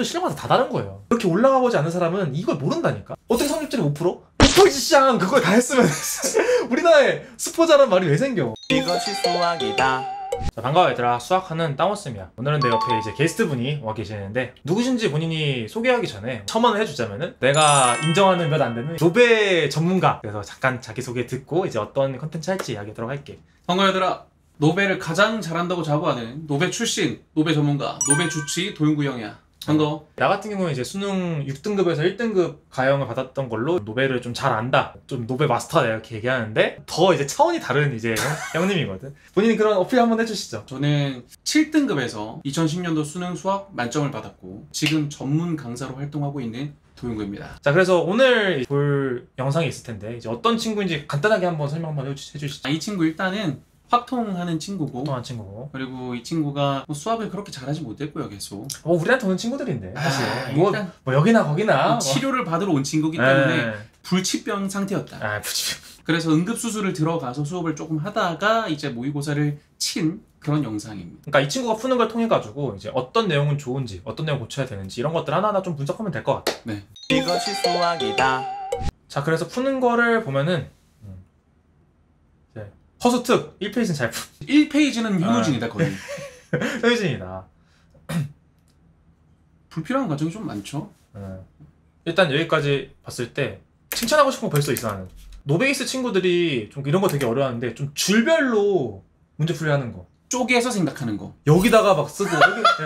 이것도 실력마다 다 다른 거예요. 그렇게 올라가 보지 않는 사람은 이걸 모른다니까. 어떻게 성적률이 5%? 5%지 시장 그걸 다 했으면 우리나라에 스포자란 말이 왜 생겨? 이것이 수학이다. 자, 반가워 얘들아. 수학하는 땅원쌤이야. 오늘은 내 옆에 이제 게스트분이 와 계시는데 누구신지 본인이 소개하기 전에 첨언을 해주자면은 내가 인정하는 몇 안 되는 노베 전문가. 그래서 잠깐 자기소개 듣고 이제 어떤 컨텐츠 할지 이야기하도록 할게. 반가워 얘들아. 노베를 가장 잘한다고 자부하는 노베 출신, 노베 전문가, 노베 주치 도윤구 형이야. 반가워. 나 같은 경우는 이제 수능 6등급에서 1등급 가형을 받았던 걸로 노베를 좀 잘 안다, 좀 노베 마스터다 이렇게 얘기하는데 더 이제 차원이 다른 이제 형님이거든. 본인이 그런 어필 한번 해주시죠. 저는 7등급에서 2010년도 수능 수학 만점을 받았고 지금 전문 강사로 활동하고 있는 도윤구입니다. 자, 그래서 오늘 볼 영상이 있을 텐데 이제 어떤 친구인지 간단하게 한번 설명 한번 해주시죠. 이 친구 일단은 확통하는 친구고, 통한 친구고. 그리고 이 친구가 뭐 수학을 그렇게 잘하지 못했고요. 계속 우리한테 오는 친구들인데 사실 일단 뭐 여기나 거기나 치료를 받으러 온 친구기 때문에 네. 불치병 상태였다. 불치병. 그래서 응급수술을 들어가서 수업을 조금 하다가 이제 모의고사를 친 그런 영상입니다. 그러니까 이 친구가 푸는 걸 통해 가지고 이제 어떤 내용은 좋은지, 어떤 내용 고쳐야 되는지 이런 것들 하나하나 좀 분석하면 될 것 같아. 네. 이것이 수학이다. 자, 그래서 푸는 거를 보면은 이제 허수특 1페이지는 잘 푸. 1페이지는 효노진이다 거의. 효진이다. 불필요한 과정이 좀 많죠. 일단 여기까지 봤을 때 칭찬하고 싶은 거 벌써 있어. 나는 노베이스 친구들이 좀 이런 거 되게 어려워하는데 좀 줄별로 문제 풀이하는 거. 쪼개서 생각하는 거. 여기다가 막 쓰고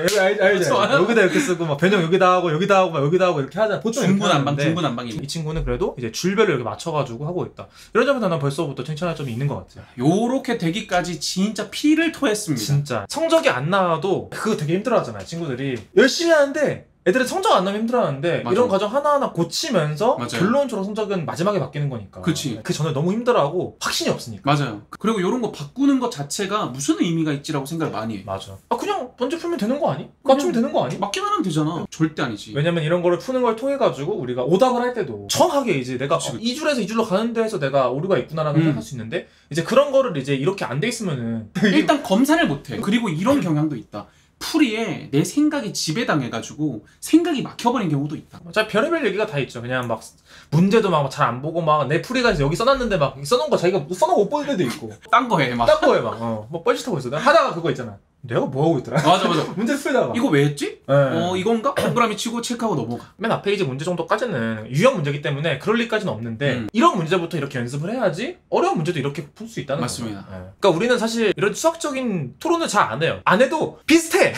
여기 알잖아. 여기다 이렇게 쓰고 막 변형 여기다 하고 여기다 하고 막 여기다 하고 이렇게 하잖아. 보통 중구난방 중구난방이. 이 친구는 그래도 이제 줄별로 이렇게 맞춰가지고 하고 있다. 이런 점에서 난 벌써부터 칭찬할 점이 있는 것 같아요. 요렇게 되기까지 진짜 피를 토했습니다. 진짜 성적이 안 나와도 그거 되게 힘들어하잖아요. 친구들이 열심히 하는데 애들은 성적 안 나면 힘들어하는데 맞아. 이런 과정 하나하나 고치면서 맞아요. 결론적으로 성적은 마지막에 바뀌는 거니까. 그치. 그 전에 너무 힘들어하고 확신이 없으니까. 맞아요. 그리고 요런 거 바꾸는 것 자체가 무슨 의미가 있지라고 생각을 많이 해. 맞아. 그냥 먼저 풀면 되는 거 아니? 맞추면 되는 거 아니? 맞기만 하면 되잖아. 절대 아니지. 왜냐면 이런 거를 푸는 걸 통해 가지고 우리가 오답을 할 때도 정확하게 이제 내가 그치. 2줄에서 2줄로 가는 데에서 내가 오류가 있구나라는 걸 생각할 수 있는데 이제 그런 거를 이제 이렇게 안 돼 있으면은 일단 검사를 못해. 그리고 이런 경향도 있다. 풀이에 내 생각이 지배당해가지고 생각이 막혀버린 경우도 있다. 자, 별의별 얘기가 다 있죠. 그냥 막 문제도 막 잘 안 보고 막 내 풀이가 여기 써놨는데 막 써놓은 거 자기가 써놓고 못 보는 데도 있고 딴 거 해 막. 딴 거에 막 뻘짓하고 있어. 내가 하다가 그거 있잖아. 내가 뭐 하고 있더라? 맞아. 문제 풀다가 이거 왜 했지? 네. 이건가? 동그라미 치고 체크하고 넘어가. 맨 앞에 이제 문제 정도까지는 유형 문제이기 때문에 그럴 리까지는 없는데 이런 문제부터 이렇게 연습을 해야지 어려운 문제도 이렇게 풀 수 있다는 거죠. 맞습니다. 그러니까 우리는 사실 이런 수학적인 토론을 잘 안 해요. 안 해도 비슷해.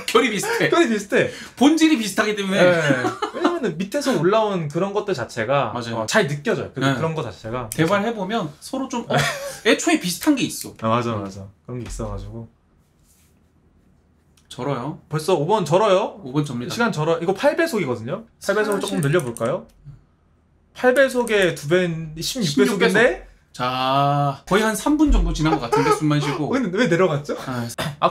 결이 비슷해. 결이 비슷해. 본질이 비슷하기 때문에. 왜냐면 밑에서 올라온 그런 것들 자체가 맞아요. 잘 느껴져요. 그런 거 자체가. 대발해보면 서로 좀 애초에 비슷한 게 있어. 맞아. 그런 게 있어가지고. 절어요. 벌써 5번 절어요? 5번 접니다. 시간 절어. 이거 8배속이거든요? 8배속을 조금 늘려볼까요? 8배속에 2배, 16배속인데? 자, 거의 한 3분 정도 지난 것 같은데 숨만 쉬고. 근데 왜 내려갔죠?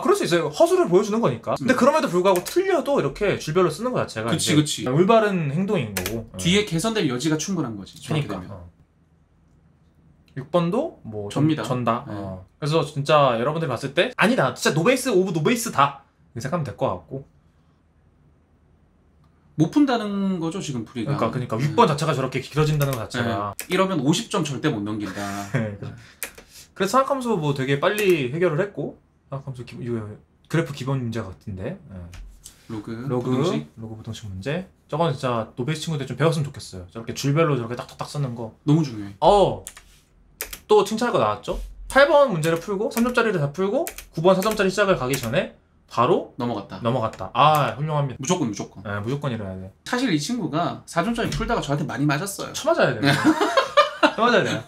그럴 수 있어요. 허술을 보여주는 거니까. 근데 그럼에도 불구하고 틀려도 이렇게 줄별로 쓰는 거 자체가 그치. 올바른 행동인 거고. 뒤에 개선될 여지가 충분한 거지. 그러니까. 6번도 뭐 접니다. 전다. 네. 그래서 진짜 여러분들이 봤을 때 아니다. 진짜 노베이스 오브 노베이스다. 이렇게 생각하면 될 것 같고. 못 푼다는 거죠 지금 풀이가. 그러니까 6번 자체가 저렇게 길어진다는 것 자체가. 이러면 50점 절대 못 넘긴다. 그래서 생각하면서 뭐 되게 빨리 해결을 했고, 생각하면서 이거 그래프 기본 문제 같은데. 로그 부동식 문제. 저건 진짜 노베이스 친구들 좀 배웠으면 좋겠어요. 저렇게 줄별로 저렇게 딱딱딱 쓰는 거 너무 중요해. 또 칭찬할 거 나왔죠? 8번 문제를 풀고 3점짜리를 다 풀고 9번 4점짜리 시작을 가기 전에 바로 넘어갔다. 훌륭합니다. 무조건. 네, 무조건 이래야 돼. 사실 이 친구가 4점짜리 풀다가 저한테 많이 맞았어요. 쳐맞아야 돼. 쳐맞아야 돼.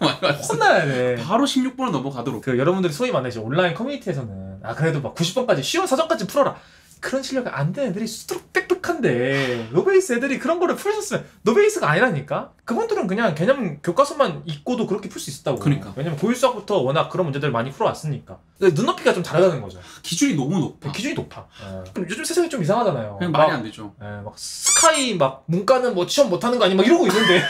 혼나야 돼. 바로 16번을 넘어가도록. 여러분들이 소위 말해 이제 온라인 커뮤니티에서는 그래도 막 90번까지 쉬운 사정까지 풀어라. 그런 실력이 안 되는 애들이 수두룩 빽빽한데 노베이스 애들이 그런 거를 풀었으면 노베이스가 아니라니까? 그분들은 그냥 개념 교과서만 읽고도 그렇게 풀 수 있다고. 그러니까. 왜냐면 고일수학부터 워낙 그런 문제들을 많이 풀어왔으니까. 눈높이가 좀 다르다는 거죠. 기준이 너무 높아. 기준이 높아. 요즘 세상이 좀 이상하잖아요. 그냥 말이 안 되죠. 막 스카이 막 문과는 뭐 취업 못하는 거 아니 막 이러고 있는데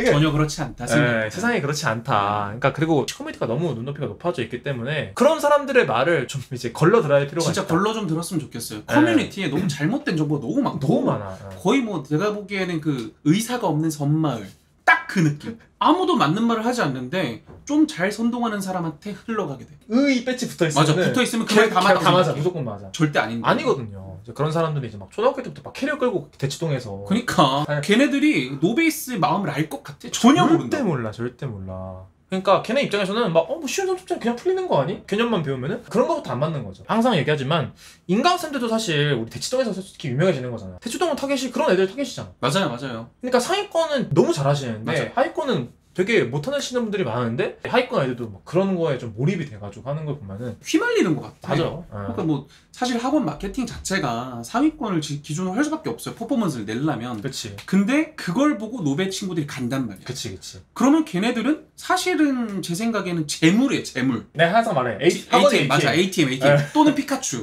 이게 전혀 그렇지 않다. 세상이 그렇지 않다. 그러니까 그리고 커뮤니티가 너무 눈높이가 높아져 있기 때문에 그런 사람들의 말을 좀 이제 걸러 들어야 할 필요가 진짜 있다. 걸러 좀 들었으면 좋겠어요. 커뮤니티에 너무 잘못된 정보가 너무 많고 너무 많아. 거의 뭐 내가 보기에는 그 의사가 없는 섬마을 딱 그 느낌. 아무도 맞는 말을 하지 않는데 좀 잘 선동하는 사람한테 흘러가게 돼. 의 배치 붙어 있으면 맞아, 붙어 있으면 그 말 다 다 맞아. 맞아. 무조건 맞아. 절대 아닌데. 아니거든요. 이제 그런 사람들이 이제 막 초등학교 때부터 막 캐리어 끌고 대치동에서 그러니까 잘- 걔네들이 노베이스의 마음을 알 것 같아. 전혀 모른다. 절대 몰라. 그러니까 걔네 입장에서는 막 뭐 쉬운 점수점 그냥 풀리는 거 아니? 개념만 배우면은 그런 것부터 안 맞는 거죠. 항상 얘기하지만 인강쌤들도 사실 우리 대치동에서 솔직히 유명해지는 거잖아. 대치동은 타겟이 그런 애들 타겟이잖아. 맞아요. 그러니까 상위권은 너무 잘하시는데 맞아. 하위권은 되게 못하시는 분들이 많은데 하위권 아이들도 막 그런 거에 좀 몰입이 돼가지고 하는 걸 보면은 휘말리는 것 같아. 맞아. 그러니까 뭐 사실 학원 마케팅 자체가 상위권을 기준으로 할 수밖에 없어요. 퍼포먼스를 내려면. 그치. 근데 그걸 보고 노베 친구들이 간단 말이야. 그치. 그러면 걔네들은 사실은 제 생각에는 재물이에요, 재물. 내가 항상 말해. 학원 ATM, 맞아, ATM. 네. 또는 피카츄.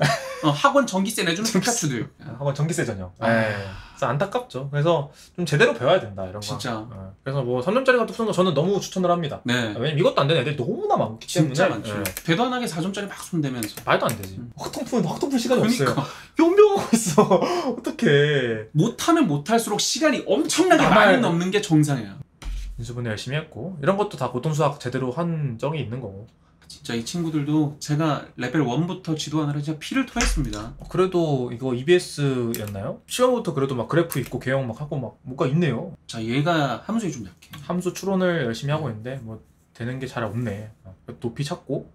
학원 전기세 내주는 피카츄들. 학원 전기세 전형. 아. 그래서 안타깝죠. 그래서 좀 제대로 배워야 된다 이런 거. 진짜. 그래서 뭐 3점짜리 같은 푸는 거 저는 너무 추천을 합니다. 네. 왜냐면 이것도 안 되는 애들이 너무나 많기 때문에. 진짜 많죠. 예. 대단하게 4점짜리 막 손대면서. 말도 안 되지. 확통 풀 시간이 없어요. 그러니까 연병하고 있어. 어떡해. 못하면 못할수록 시간이 엄청나게 남아야 많이 돼. 넘는 게 정상이야. 인수분해 열심히 했고 이런 것도 다 고통수학 제대로 한 적이 있는 거고. 진짜 이 친구들도 제가 레벨 1부터 지도하느라 진짜 피를 토했습니다. 그래도 이거 EBS였나요? 시험부터 그래도 막 그래프 있고 개형 막 하고 막 뭐가 있네요. 자, 얘가 함수에 좀 약해. 함수 추론을 열심히 하고 있는데 뭐 되는 게 잘 없네. 높이 찾고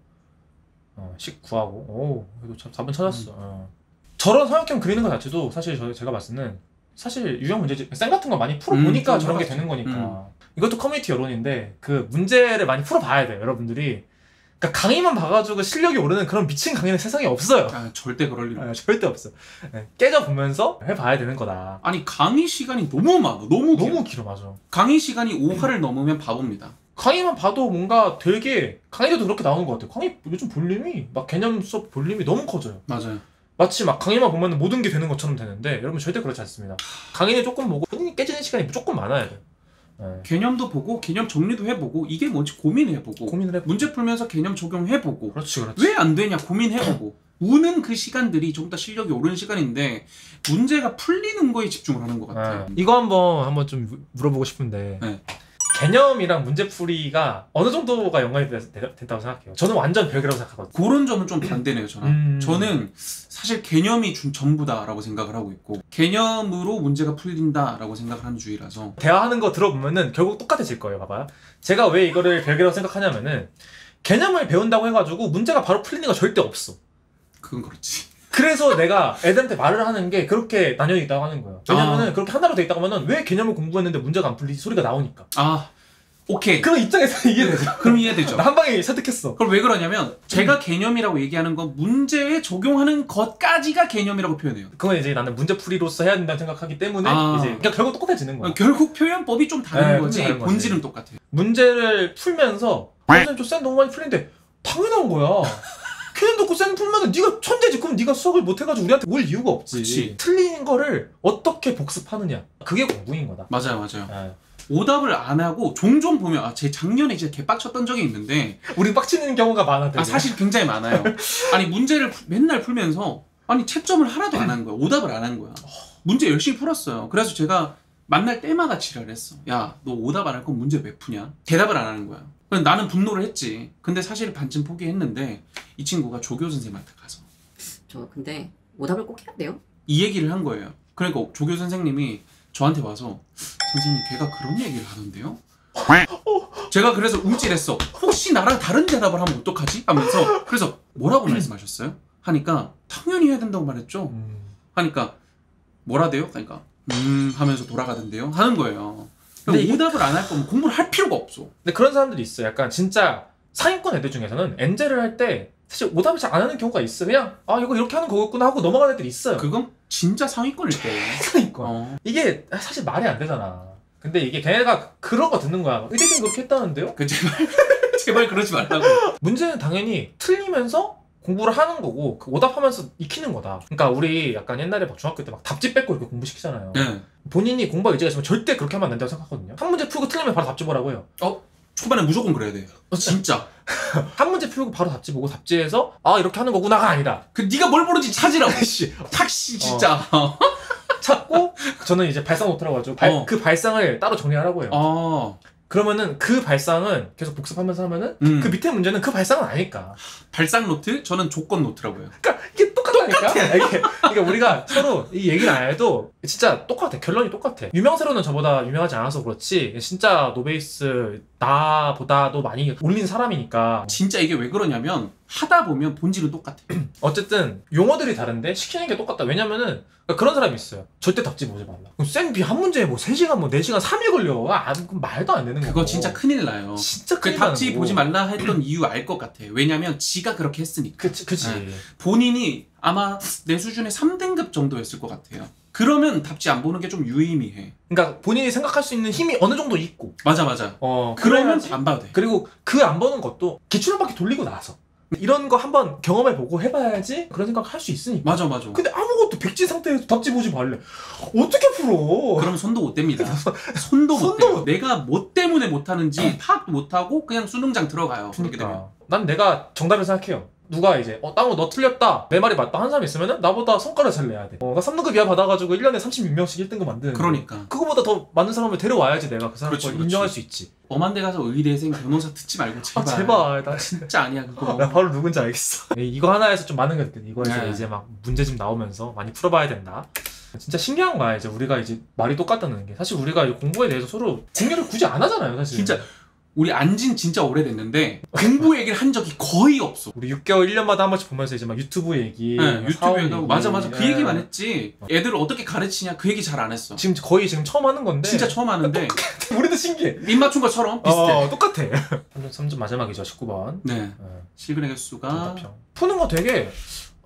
식 구하고 오 그래도 참 4번 찾았어. 저런 삼각형 그리는 것 자체도 사실 제가 봤을 때는 사실 유형 문제집 쌤 같은 거 많이 풀어보니까 저런 게 되는 거니까. 이것도 커뮤니티 여론인데 그 문제를 많이 풀어봐야 돼요 여러분들이. 그러니까 강의만 봐가지고 실력이 오르는 그런 미친 강의는 세상에 없어요. 아, 절대 그럴 일 없어. 절대 없어. 깨져보면서 해봐야 되는 거다. 아니, 강의 시간이 너무 많아. 너무 길어. 너무 길어 맞아. 강의 시간이 5화를 넘으면 바보입니다. 강의만 봐도 뭔가 되게 강의도 그렇게 나오는 것 같아요. 강의 요즘 볼륨이 막 개념 수업 볼륨이 너무 커져요. 맞아요. 마치 막 강의만 보면 모든 게 되는 것처럼 되는데 여러분 절대 그렇지 않습니다. 강의는 조금 보고 본인이 깨지는 시간이 무조건 많아야 돼요. 개념도 보고 개념 정리도 해보고 이게 뭔지 고민해보고 고민을 해보고. 문제 풀면서 개념 적용해보고 그렇지. 왜 안 되냐 고민해보고 우는 그 시간들이 좀 더 실력이 오르는 시간인데 문제가 풀리는 거에 집중을 하는 것 같아요. 이거 한번 좀 물어보고 싶은데 네. 개념이랑 문제풀이가 어느 정도가 연관이 된다고 생각해요? 저는 완전 별개라고 생각하거든요. 그런 점은 좀 반대네요. 저는 사실 개념이 전부다라고 생각을 하고 있고 개념으로 문제가 풀린다라고 생각을 하는 주의라서. 대화하는 거 들어보면은 결국 똑같아질 거예요. 봐봐요. 제가 왜 이거를 별개라고 생각하냐면은 개념을 배운다고 해가지고 문제가 바로 풀리는 거 절대 없어. 그건 그렇지. 그래서 내가 애들한테 말을 하는 게 그렇게 나뉘어 있다고 하는 거예요. 왜냐면은 그렇게 하나로 돼 있다고 하면은 왜 개념을 공부했는데 문제가 안 풀리지 소리가 나오니까. 아, 오케이. 그런 입장에서 이해되죠. 그럼 이해되죠. 나 한 방에 설득했어. 그럼 왜 그러냐면 제가 개념이라고 얘기하는 건 문제에 적용하는 것까지가 개념이라고 표현해요. 그건 이제 나는 문제풀이로서 해야 된다고 생각하기 때문에 이제 그러니까 결국 똑같아지는 거야. 결국 표현법이 좀 다른 거지 다른 거지. 본질은 똑같아요. 문제를 풀면서 선생님 저 쌤 너무 많이 풀린데 당연한 거야. 개념 듣고 쌤 풀면은 네가 천재지. 그럼 네가 수학을 못해가지고 우리한테 올 이유가 없지. 그치. 틀린 거를 어떻게 복습하느냐. 그게 공부인 거다. 맞아요. 오답을 안 하고 종종 보면 제 작년에 진짜 개빡쳤던 적이 있는데 우리 빡치는 경우가 많아. 되게. 사실 굉장히 많아요. 아니 문제를 맨날 풀면서 아니 채점을 하나도 안 한 거야. 오답을 안 한 거야. 문제 열심히 풀었어요. 그래서 제가 만날 때마다 지랄했어. 야, 너 오답 안 할 건 문제 왜 푸냐? 대답을 안 하는 거야. 그래서 나는 분노를 했지. 근데 사실 반쯤 포기했는데 이 친구가 조교 선생님한테 가서 저 근데 오답을 꼭 해야 돼요? 이 얘기를 한 거예요. 그러니까 조교 선생님이 저한테 와서 선생님 걔가 그런 얘기를 하던데요? 제가 그래서 움찔했어. 혹시 나랑 다른 대답을 하면 어떡하지? 하면서 그래서 뭐라고 말씀하셨어요? 하니까 당연히 해야 된다고 말했죠. 하니까 뭐라대요? 그러니까 하면서 돌아가던데요? 하는 거예요. 근데 오답을 안 할 거면 공부를 할 필요가 없어. 근데 그런 사람들이 있어. 약간 진짜 상위권 애들 중에서는 엔젤을 할 때 사실 오답을 잘 안 하는 경우가 있어. 그냥 이거 이렇게 하는 거겠구나 하고 넘어가는 애들이 있어요. 그건 진짜 상위권일 때. 상위권. 이게 사실 말이 안 되잖아. 근데 이게 걔네가 그런 거 듣는 거야. 의대생 그렇게 했다는데요? 제발 그러지 말라고. 문제는 당연히 틀리면서 공부를 하는 거고 오답하면서 익히는 거다. 그러니까 우리 약간 옛날에 막 중학교 때 막 답지 뺏고 이렇게 공부시키잖아요. 네. 본인이 공부할 의지가 있으면 절대 그렇게 하면 안 된다고 생각하거든요. 한 문제 풀고 틀리면 바로 답지 보라고 해요. 초반에 무조건 그래야 돼. 진짜. 한 문제 풀고 바로 답지 보고 답지에서 아 이렇게 하는 거구나가 아니다. 그 네가 뭘 모르지 찾으라고. 씨. 탁씨 진짜. 찾고 저는 이제 발상 노트라고 하죠. 그 발상을 따로 정리하라고 해요. 그러면은 그 발상은 계속 복습하면서 하면은 그 밑에 문제는 그 발상은 아니까. 발상 노트? 저는 조건 노트라고 해요. 그러니까 이게 똑같다니까. 이게 우리가 서로 이 얘기를 안 해도 진짜 똑같아. 결론이 똑같아. 유명세로는 저보다 유명하지 않아서 그렇지 진짜 노베이스 나보다도 많이 올린 사람이니까. 진짜 이게 왜 그러냐면 하다 보면 본질은 똑같아. 어쨌든 용어들이 다른데 시키는 게 똑같다. 왜냐면은 그런 사람이 있어요. 절대 답지 보지 말라. 그럼 쌤비 한 문제에 뭐 3시간 뭐 4시간 3일 걸려. 그럼 말도 안 되는 거고. 그거 진짜 큰일 나요. 진짜 그 큰일 나는 답지 거고. 보지 말라 했던 이유 알 것 같아. 왜냐면 지가 그렇게 했으니까. 그치. 네. 본인이 아마 내 수준의 3등급 정도였을 것 같아요. 그러면 답지 안 보는 게 좀 유의미해. 그러니까 본인이 생각할 수 있는 힘이 어느 정도 있고. 맞아. 그러면 그래야지 안 봐도 돼. 그리고 그 안 보는 것도 기출 한 바퀴 돌리고 나서 이런 거 한번 경험해보고 해봐야지 그런 생각 할 수 있으니까. 맞아. 근데 아무것도 백지 상태에서 답지 보지 말래. 어떻게 풀어? 그럼 손도 못 댑니다. 손도 못 대요. 내가 뭐 때문에 못하는지 파악도 못하고 그냥 수능장 들어가요. 그렇게 되면. 그러니까. 난 내가 정답을 생각해요. 누가 이제 땅우 너 틀렸다 내 말이 맞다 한 사람이 있으면은 나보다 성과를 잘 내야 돼. 나 3등급 이하 받아가지고 1년에 36명씩 1등급 만드는. 그러니까. 그거보다 더 많은 사람을 데려와야지 내가 그 사람 걸 인정할 수 있지. 엄한 데 가서 의대생 변호사 듣지 말고 제발. 제발 나 진짜. 진짜 아니야 그거. 나 바로 누군지 알겠어. 이거 하나에서 좀 많은 게 느껴. 이거에서 네. 이제 막 문제집 나오면서 많이 풀어봐야 된다. 진짜 신기한 거야. 이제 우리가 이제 말이 똑같다는 게 사실 우리가 이 공부에 대해서 서로 공유를 굳이 안 하잖아요, 사실. 진짜 우리 안진 진짜 오래됐는데 공부 얘기를 한 적이 거의 없어. 우리 6개월 1년마다 한 번씩 보면서 이제 막 유튜브 얘기, 네, 유튜브 얘기하고 맞아 그 예. 얘기만 했지. 애들 어떻게 가르치냐 그 얘기 잘 안 했어. 지금 거의 처음 하는 건데 진짜 처음 하는데 우리도 신기해. 입 맞춘 것처럼 비슷해. 똑같아. 3점 마지막이죠. 19번. 네. 실근의 개수가 푸는 거 되게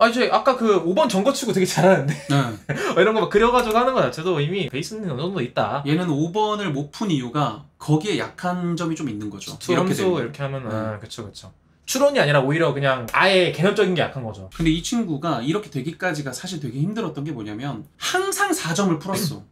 이제 아까 그 5번 전거 치고 되게 잘하는데 네. 이런 거 막 그려가지고 하는 거 자체도 이미 베이스는 어느 정도 있다. 얘는 5번을 못 푼 이유가 거기에 약한 점이 좀 있는 거죠. 이렇게 되면. 이렇게 하면 그쵸. 추론이 아니라 오히려 그냥 아예 개념적인 게 약한 거죠. 근데 이 친구가 이렇게 되기까지가 사실 되게 힘들었던 게 뭐냐면 항상 4점을 풀었어.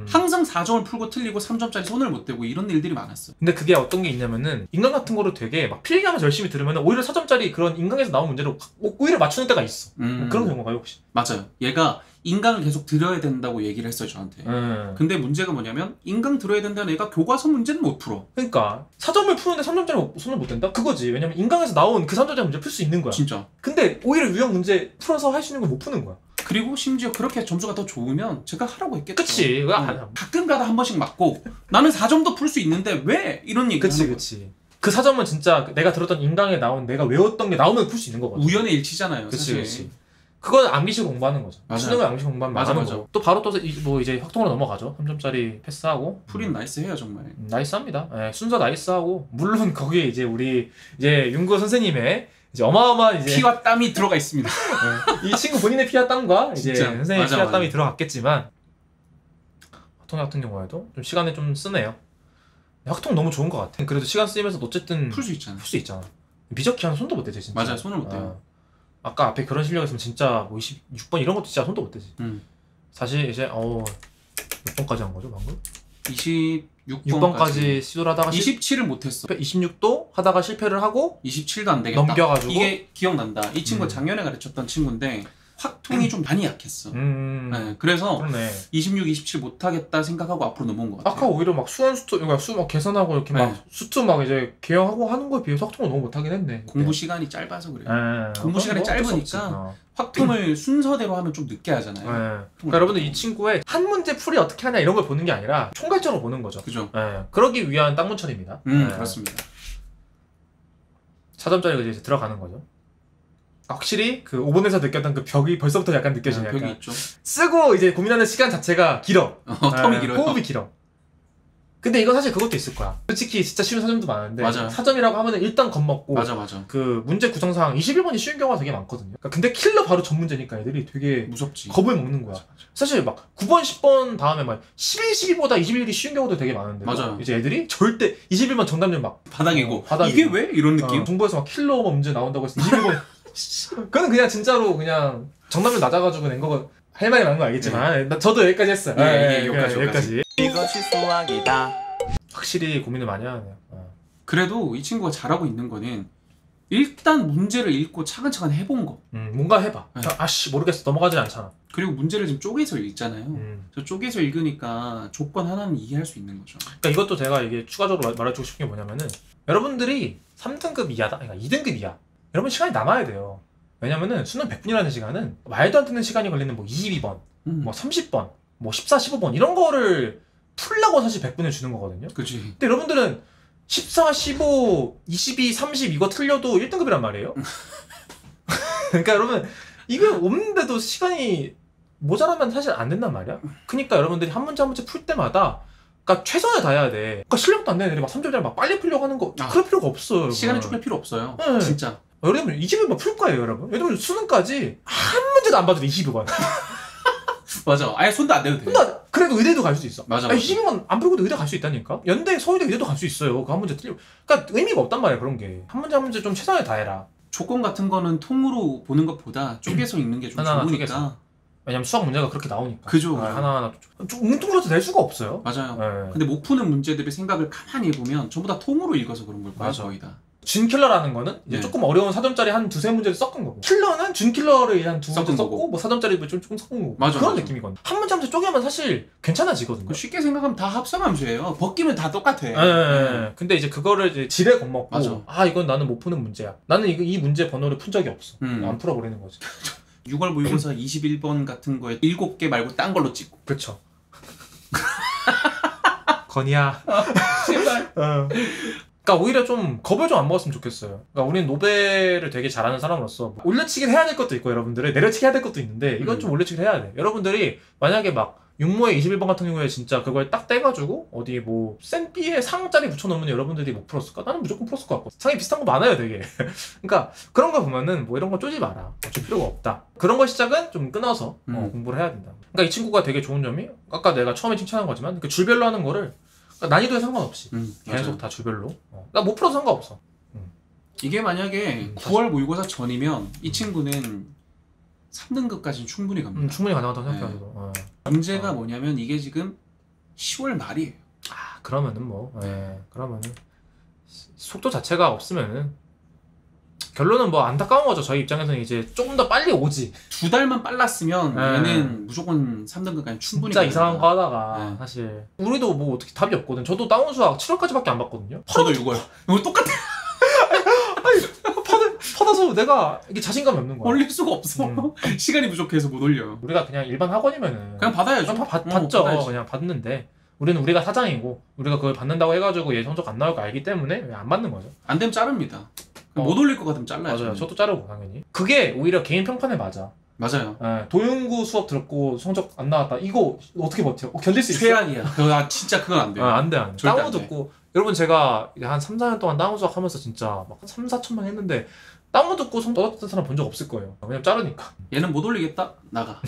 항상 4점을 풀고 틀리고 3점짜리 손을 못 대고 이런 일들이 많았어. 근데 그게 어떤 게 있냐면은 인강 같은 거를 되게 막 필기하면서 열심히 들으면 오히려 4점짜리 그런 인강에서 나온 문제를 오히려 맞추는 때가 있어. 그런 경우가 혹시? 맞아요. 얘가 인강을 계속 들어야 된다고 얘기를 했어요 저한테. 근데 문제가 뭐냐면 인강 들어야 된다는 애가 교과서 문제는 못 풀어. 그러니까 4점을 푸는데 3점짜리 손을 못 댄다? 그거지. 왜냐면 인강에서 나온 그 3점짜리 문제 풀 수 있는 거야. 진짜. 근데 오히려 유형 문제 풀어서 할 수 있는 걸 못 푸는 거야. 그리고 심지어 그렇게 점수가 더 좋으면 제가 하라고 했겠죠. 그치. 가끔가다 한 번씩 맞고 나는 4점도 풀 수 있는데 왜 이런 얘기를 하는 거야. 그치. 그 4점은 진짜 내가 들었던 인강에 나온 내가 외웠던 게 나오면 풀 수 있는 거거든. 우연의 일치잖아요. 사실. 그치. 그건 암기식 공부하는 거죠. 맞아요. 수능을 암기식 공부하면 맞아. 거고. 또 바로 또 뭐 이제 확통으로 넘어가죠. 3점짜리 패스하고. 풀인 나이스해요 정말. 나이스합니다. 네, 순서 나이스하고 물론 거기에 이제 우리 이제 윤구 선생님의 이제 어마어마한 이제 피와 땀이 들어가 있습니다. 이 친구 본인의 피와 땀과 이제 진짜. 선생님의 맞아, 피와 맞아. 땀이 들어갔겠지만 확통 같은 경우에도 좀 시간을 좀 쓰네요. 확통 너무 좋은 것 같아. 그래도 시간 쓰면서 어쨌든 풀 수 있잖아. 풀 수 있잖아. 미적기 한 손도 못 대지 진짜. 맞아요. 손을 못 대요. 아까 앞에 그런 실력이었으면 진짜 뭐 26번 이런 것도 진짜 손도 못 대지. 사실 이제 몇 번까지 한 거죠 방금? 6번까지 시도를 하다가 27을 못했어. 26도 하다가 실패를 하고 27도 안 되겠다. 넘겨가지고 이게 기억난다. 이 친구 작년에 가르쳤던 친구인데 확통이 좀 많이 약했어. 네, 그래서 그러네. 26, 27 못하겠다 생각하고 앞으로 넘어온 것 같아요. 아까 오히려 막 수원 수투 이거 막 계산하고 이렇게 네. 막 수투 막 이제 개형하고 하는 거에 비해서 확통을 너무 못하긴 했네. 공부 시간이 짧아서 그래요. 네. 공부 시간이 짧으니까 확통을 순서대로 하면 좀 늦게 하잖아요. 그러니까 여러분들 이 친구의 한 문제 풀이 어떻게 하냐 이런 걸 보는 게 아니라 총괄적으로 보는 거죠. 그죠? 그러기 위한 땅문철입니다. 그렇습니다. 4점짜리가 이제 들어가는 거죠. 확실히 그 5번에서 느꼈던 그 벽이 벌써부터 약간 느껴지네. 벽이 있죠. 쓰고 이제 고민하는 시간 자체가 길어. 텀이 길어요. 호흡이 길어. 근데 이건 사실 그것도 있을 거야. 솔직히 진짜 쉬운 4점도 많은데 맞아요. 4점이라고 하면은 일단 겁먹고 맞아. 그 문제 구성상 21번이 쉬운 경우가 되게 많거든요. 그러니까 근데 킬러 바로 전 문제니까 애들이 되게 무섭지. 겁을 먹는 거야. 맞아. 사실 막 9번, 10번 다음에 막 11, 12보다 21이 쉬운 경우도 되게 많은데 맞아요. 이제 애들이 절대 21번 정답률 막 바닥이고 바닥이고. 이게 왜? 이런 느낌? 정부에서 막 킬러 문제 나온다고 해서 21번 그거는 그냥 진짜로 그냥 정답률 낮아가지고 낸 거가 할 말이 많은 거 알겠지만 저도 여기까지 했어요. 예, 여기까지. 이것이 수학이다. 확실히 고민을 많이 하네요. 그래도 이 친구가 잘하고 있는 거는 일단 문제를 읽고 차근차근 해본 거. 뭔가 해봐. 네. 아씨 모르겠어 넘어가진 않잖아. 그리고 문제를 지금 쪼개서 읽잖아요. 저 쪼개서 읽으니까 조건 하나는 이해할 수 있는 거죠. 그러니까 이것도 제가 이게 추가적으로 말해주고 싶은 게 뭐냐면은 여러분들이 3등급 이하다, 그러니까 2등급 이하. 여러분 시간이 남아야 돼요. 왜냐면은 수능 100분이라는 시간은 말도 안 되는 시간이 걸리는 뭐 22번, 뭐 30번, 뭐 14, 15번 이런 거를 풀라고 사실 100분을 주는 거거든요. 그치. 근데 여러분들은 14, 15, 22, 30 이거 틀려도 1등급이란 말이에요. 그러니까 여러분 이거 없는데도 시간이 모자라면 사실 안 된단 말이야. 그러니까 여러분들이 한 문제 한 문제 풀 때마다 그러니까 최선을 다해야 돼. 그러니까 실력도 안 되는 애들이 막 3점짜리 막 빨리 풀려고 하는 거 그럴 필요가 없어요. 여러분. 시간을 쪼갤 필요 없어요. 네. 진짜. 여러분 이 집에 막 풀 거예요 여러분. 여러분 수능까지 한 문제도 안 봐도 22번. 맞아. 아예 손도 안 대도 돼. 근데 그래도 의대도 갈 수 있어. 맞아. 22번 안 풀고도 의대 갈 수 있다니까. 연대, 서울대, 의대도 갈 수 있어요. 그 한 문제 틀리고. 그러니까 의미가 없단 말이야 그런 게. 한 문제 한 문제 좀 최선을 다해라. 조건 같은 거는 통으로 보는 것보다 쪼개서 읽는 게 좀 하나하나 좋으니까. 쪼개서. 왜냐면 수학 문제가 그렇게 나오니까. 그죠. 하나하나 좀 뭉뚱그려서 낼 수가 없어요. 맞아요. 네. 근데 못 푸는 문제들의 생각을 가만히 해보면 전부 다 통으로 읽어서 그런 걸 거예요. 맞아. 거의 다. 준킬러라는 거는 이제 네. 조금 어려운 4점짜리 한 두세 문제를 섞은 거고 킬러는 준킬러를 한 두 문제 섞은 섞고 거고. 뭐 4점짜리 조금 섞은 거고 맞아, 그런 맞아. 느낌이거든. 한 문제 한 문제 쪼개면 사실 괜찮아지거든요. 쉽게 생각하면 다 합성함수예요. 벗기면 다 똑같아. 예. 근데 이제 그거를 이제 지레 겁먹고 맞아. 아 이건 나는 못 푸는 문제야. 나는 이 문제 번호를 푼 적이 없어. 음. 안 풀어버리는 거지. 6월 모의고사 21번 같은 거에 7개 말고 딴 걸로 찍고. 그렇죠. 건이야. 제발. 그러니까 오히려 좀 겁을 좀 안 먹었으면 좋겠어요. 그러니까 우리는 노벨을 되게 잘하는 사람으로서 올려치기를 해야 될 것도 있고 여러분들의 내려치기 해야 될 것도 있는데 이건 좀 올려치기를 해야 돼. 여러분들이 만약에 막 육모에 21번 같은 경우에 진짜 그걸 딱 떼가지고 어디 뭐 센비에 상짜리 붙여놓으면 여러분들이 못 풀었을까? 나는 무조건 풀었을 것 같고 상이 비슷한 거 많아요 되게. 그러니까 그런 거 보면은 뭐 이런 거 쪼지 마라. 줄 필요가 없다. 그런 거 시작은 좀 끊어서 공부를 해야 된다. 그러니까 이 친구가 되게 좋은 점이 아까 내가 처음에 칭찬한 거지만 그 줄별로 하는 거를 그러니까 난이도에 상관없이 계속 맞아요. 다 줄별로. 그러니까 못 풀어도 상관없어. 이게 만약에 9월 모의고사 전이면 이 친구는 3등급까지는 충분히 갑니다. 충분히 가능하다고 네. 생각해요. 문제가 뭐냐면 이게 지금 10월 말이에요. 아 그러면은 뭐, 그러면은 속도 자체가 없으면은 결론은 뭐 안타까운 거죠. 저희 입장에서는 이제 조금 더 빨리 오지. 2달만 빨랐으면 네. 얘는 무조건 3등급까지 충분히 진짜 갑니다. 이상한 거 하다가 네. 사실 우리도 뭐 어떻게 답이 없거든. 저도 다운 수학 7월까지밖에 안 봤거든요. 저도 6월. 이거 똑같아. 받아서 내가 이게 자신감이 없는 거야. 올릴 수가 없어. 시간이 부족해서 못 올려. 우리가 그냥 일반 학원이면은 그냥 받아야죠. 받죠. 받아야지. 그냥 받는데 우리는 우리가 사장이고 우리가 그걸 받는다고 해가지고 얘 성적 안 나올 거 알기 때문에 왜 안 받는 거죠. 안 되면 자릅니다. 못 올릴 것 같으면 잘라야죠. 맞아요. 저도 자르고 당연히. 그게 오히려 개인 평판에 맞아. 맞아요. 도윤구 수업 들었고 성적 안 나왔다. 이거 어떻게 버텨? 견딜 수 있어? 최악이야. 진짜 그건 안 돼요. 안 돼, 안 돼. 절대 다운 안 돼. 듣고 여러분 제가 이제 한 3, 4년 동안 다운 수학 하면서 진짜 막 한 3, 4천만 했는데 다운 듣고 성적 떨어졌던 사람 본 적 없을 거예요. 왜냐면 자르니까. 얘는 못 올리겠다? 나가.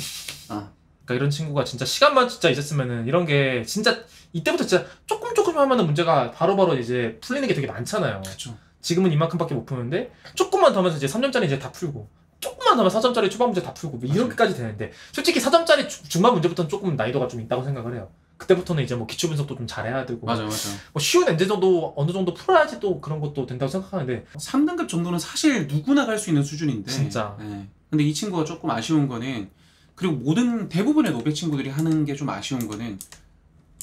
그러니까 이런 친구가 진짜 시간만 진짜 있었으면은 이런 게 진짜 이때부터 진짜 조금 하면은 문제가 바로바로 이제 풀리는 게 되게 많잖아요. 그렇죠. 지금은 이만큼밖에 못 푸는데 조금만 더 하면서 이제 3점짜리 이제 다 풀고 조금만 더 하면 4점짜리 초반 문제 다 풀고 뭐 이렇게까지 되는데 솔직히 4점짜리 중반 문제부터는 조금 난이도가 좀 있다고 생각을 해요. 그때부터는 이제 뭐 기초 분석도 좀 잘해야 되고 맞아. 뭐 쉬운 엔제 정도 어느 정도 풀어야지 또 그런 것도 된다고 생각하는데 3등급 정도는 사실 누구나 갈 수 있는 수준인데. 진짜. 네. 근데 이 친구가 조금 아쉬운 거는 그리고 대부분의 노베 친구들이 하는 게 좀 아쉬운 거는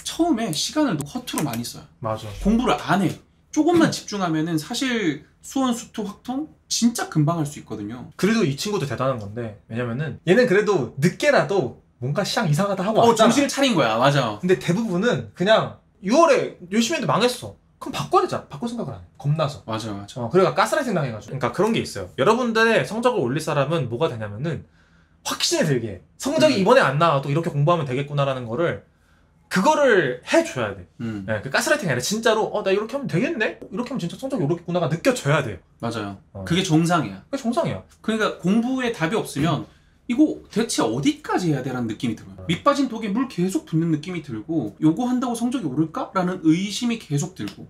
처음에 시간을 허투루 많이 써요. 맞아. 공부를 안 해. 조금만 집중하면은 사실 수원, 수토, 확통 진짜 금방 할 수 있거든요. 그래도 이 친구도 대단한 건데 왜냐면은 얘는 그래도 늦게라도 뭔가 시장 이상하다 하고 왔잖아. 정신을 차린 거야. 맞아. 근데 대부분은 그냥 6월에 열심히 했는데 망했어. 그럼 바꿔야 되잖아. 바꿀 생각을 안 해. 겁나서. 맞아. 그래가 가스라이팅 당해가지고. 그러니까 그런 게 있어요. 여러분들의 성적을 올릴 사람은 뭐가 되냐면은 확신이 들게 해. 성적이 이번에 안 나와도 이렇게 공부하면 되겠구나라는 거를 그거를 해줘야 돼. 네, 그 가스라이팅이 아니라 진짜로 나 이렇게 하면 되겠네? 이렇게 하면 진짜 성적이 오르겠구나가 느껴져야 돼요. 맞아요. 그게 정상이야. 그게 정상이야. 그러니까 공부에 답이 없으면 이거 대체 어디까지 해야 되라는 느낌이 들어요. 밑 빠진 독에 물 계속 붓는 느낌이 들고 요거 한다고 성적이 오를까? 라는 의심이 계속 들고.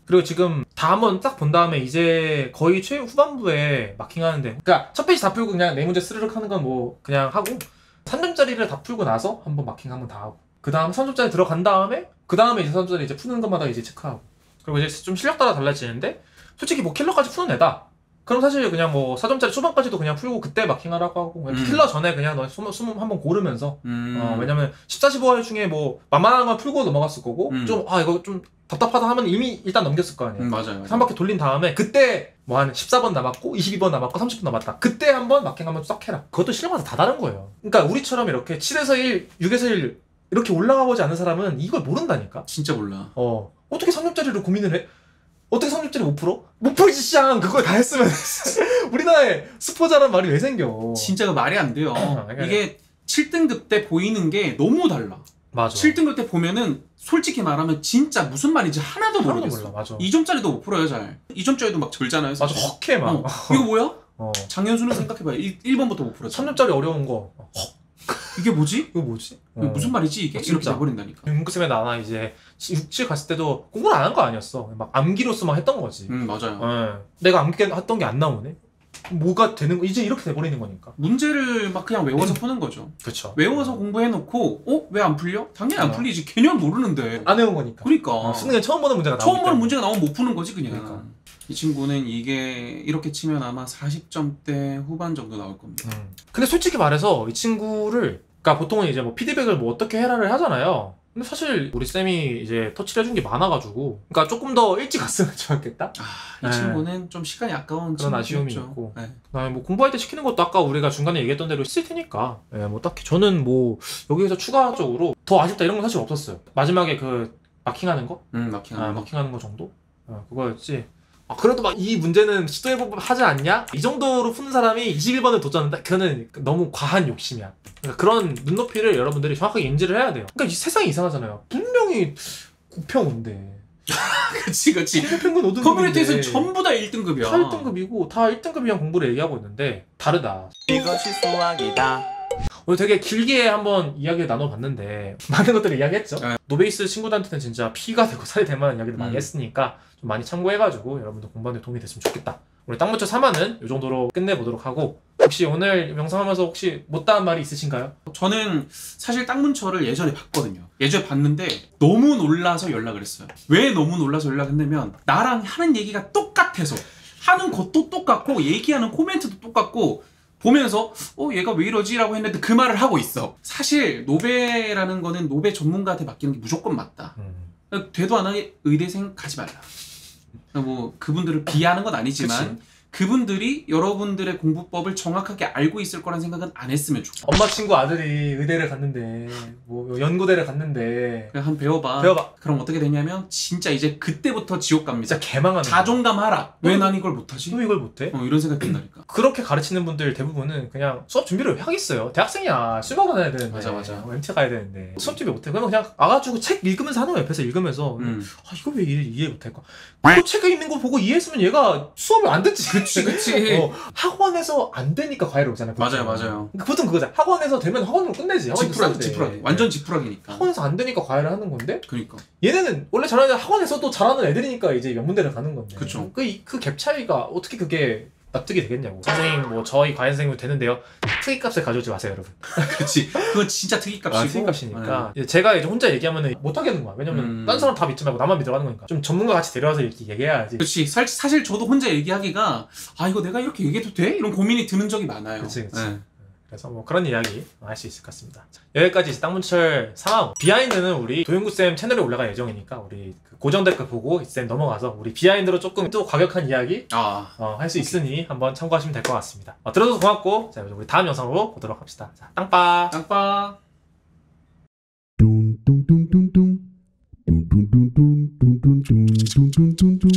그리고 지금 다 한번 딱 본 다음에 이제 거의 후반부에 마킹하는데 그러니까 첫 페이지 다 풀고 그냥 네 문제 스르륵 하는 건 뭐 그냥 하고 3점짜리를 다 풀고 나서 한번 마킹 한번 다 하고 그 다음 3점짜리 들어간 다음에 그 다음에 이제 3점짜리 이제 푸는 것마다 이제 체크하고 그리고 이제 좀 실력 따라 달라지는데 솔직히 뭐 킬러까지 푸는 애다 그럼 사실 그냥 뭐 4점짜리 초반까지도 그냥 풀고 그때 마킹하라고 하고 킬러 전에 그냥 너 숨 한번 고르면서 왜냐면 14, 15화 중에 뭐 만만한 건 풀고 넘어갔을 거고 좀 이거 좀 답답하다 하면 이미 일단 넘겼을 거 아니야. 맞아요. 한 바퀴 돌린 다음에 그때 뭐 한 14번 남았고 22번 남았고 30번 남았다. 그때 한번 마킹 한번 싹 해라. 그것도 실력마다 다 다른 거예요. 그러니까 우리처럼 이렇게 7에서 1, 6에서 1 이렇게 올라가 보지 않은 사람은 이걸 모른다니까. 진짜 몰라. 어떻게 3점짜리를 고민을 해? 어떻게 3점짜리 못 풀어? 못 풀지 짱 그걸 다 했으면 우리나라에 스포자란 말이 왜 생겨? 진짜 그 말이 안 돼요. 그러니까 이게 7등급 때 보이는 게 너무 달라. 맞아. 7등급 때 보면은 솔직히 말하면 진짜 무슨 말인지 하나도 모르겠어. 몰라. 맞아. 2점짜리도 못 풀어요 잘. 2점짜리도 막 절잖아요. 맞아 헉해 막. 이거 뭐야? 어. 장현수는 생각해봐요. 1번부터 못 풀었어. 3점짜리 어려운 거. 이게 뭐지? 이거 뭐지? 이거 무슨 말이지 이게? 이렇게 진짜. 돼버린다니까. 문구쌤에 나나 이제 6칠 갔을 때도 공부를 안 한 거 아니었어. 막 암기로서만 했던 거지. 맞아요. 내가 암기 했던 게 안 나오네. 뭐가 되는 거 이제 이렇게 돼버리는 거니까. 문제를 막 그냥 외워서 푸는 거죠. 그렇죠. 외워서 공부해놓고 왜 안 풀려? 당연히 안 풀리지. 개념 모르는데. 안 외운 거니까. 그러니까. 수능에 처음 보는 문제가 나오니까. 처음 보는 문제가 나오면 못 푸는 거지 그냥. 그러니까. 이 친구는 이게 이렇게 치면 아마 40점대 후반 정도 나올 겁니다. 근데 솔직히 말해서 이 친구를 그러니까 보통은 이제 뭐 피드백을 뭐 어떻게 해라를 하잖아요. 근데 사실 우리 쌤이 이제 터치를 해준 게 많아가지고 그러니까 조금 더 일찍 갔으면 좋았겠다. 이 친구는 좀 시간이 아까운 그런 아쉬움이 친구였죠. 있고. 네. 그다음에 뭐 공부할 때 시키는 것도 아까 우리가 중간에 얘기했던 대로 했을 테니까 뭐 딱히 저는 뭐 여기에서 추가적으로 더 아쉽다 이런 건 사실 없었어요. 마지막에 그 마킹하는 거? 마킹하는 거. 마킹하는 거 정도? 그거였지. 그래도 막 이 문제는 시도해보면 하지 않냐? 이 정도로 푸는 사람이 21번을 도전한다? 그거는 너무 과한 욕심이야. 그러니까 그런 눈높이를 여러분들이 정확하게 인지를 해야 돼요. 그러니까 이 세상이 이상하잖아요. 분명히 9평인데 그치. 평균 5등급인데 커뮤니티에서는 전부 다 1등급이야. 다 1등급이고 다 1등급이랑 공부를 얘기하고 있는데 다르다. 이것이 수학이다. 오늘 되게 길게 한번 이야기를 나눠봤는데 많은 것들을 이야기했죠. 네. 노베이스 친구들한테는 진짜 피가 되고 살이 될 만한 이야기를 많이 했으니까 좀 많이 참고해가지고 여러분들 공부하는 데 도움이 됐으면 좋겠다. 우리 땅묻혀 3화는 이 정도로 끝내보도록 하고 혹시 오늘 영상하면서 혹시 못다한 말이 있으신가요? 저는 사실 땅문철을 예전에 봤거든요. 예전에 봤는데 너무 놀라서 연락을 했어요. 왜 너무 놀라서 연락했냐면 나랑 하는 얘기가 똑같아서 하는 것도 똑같고 얘기하는 코멘트도 똑같고 보면서 얘가 왜 이러지? 라고 했는데 그 말을 하고 있어. 사실 노베라는 거는 노베 전문가한테 맡기는 게 무조건 맞다. 되도 안 하게 의대생 가지 말라. 뭐 그분들을 비하하는 건 아니지만 그치. 그분들이 여러분들의 공부법을 정확하게 알고 있을 거란 생각은 안 했으면 좋겠어. 엄마 친구 아들이 의대를 갔는데 뭐 연고대를 갔는데 그냥 한 배워봐. 그럼 어떻게 되냐면 진짜 이제 그때부터 지옥 갑니다. 진짜 개망하는 자존감하라. 왜 난 이걸 못하지? 왜 이걸 못해? 이런 생각이 든다니까. 그렇게 가르치는 분들 대부분은 그냥 수업 준비를 왜 하겠어요? 대학생이야. 술 먹어야 되는데. 맞아. MT 가야 되는데. 수업 준비 못해. 그러면 그냥 와가지고 책 읽으면서 하는 거야. 옆에서 읽으면서. 이거 왜 이해 못할까? 그 책에 있는 거 보고 이해했으면 얘가 수업을 안 듣지. 그치. 학원에서 안 되니까 과외를 오잖아요. 보통. 맞아요. 그러니까 보통 그거잖아. 학원에서 되면 학원으로 끝내지. 지푸라기. 완전 지푸라기니까. 학원에서 안 되니까 과외를 하는 건데 그러니까. 얘네는 원래 잘하는 학원에서도 잘하는 애들이니까 이제 명문대를 가는 건데. 그쵸. 그 갭 차이가 어떻게 그게 납득이 되겠냐고. 선생님 뭐 저희 과외 선생님 되는데요. 특이값을 가져오지 마세요, 여러분. 그치. 그건 진짜 특이값이고. 특이값이니까. 제가 이제 혼자 얘기하면 못 하겠는 거야. 왜냐면 딴 사람 다 믿지 말고 나만 믿으라는 거니까. 좀 전문가 같이 데려와서 이렇게 얘기해야지. 그렇지. 사실 저도 혼자 얘기하기가 이거 내가 이렇게 얘기해도 돼? 이런 고민이 드는 적이 많아요. 그치. 네. 그래서 뭐 그런 이야기 할 수 있을 것 같습니다. 자, 여기까지 이제 땅문철 3화. 비하인드는 우리 도윤구쌤 채널에 올라갈 예정이니까 우리 그 고정 댓글 보고 쌤 넘어가서 우리 비하인드로 조금 또 과격한 이야기 할 수 있으니 한번 참고하시면 될 것 같습니다. 들어줘서 고맙고 자 우리 다음 영상으로 보도록 합시다. 자, 땅빠. Dum dum dum dum dum dum dum dum dum dum dum dum dum dum dum dum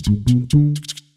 dum dum dum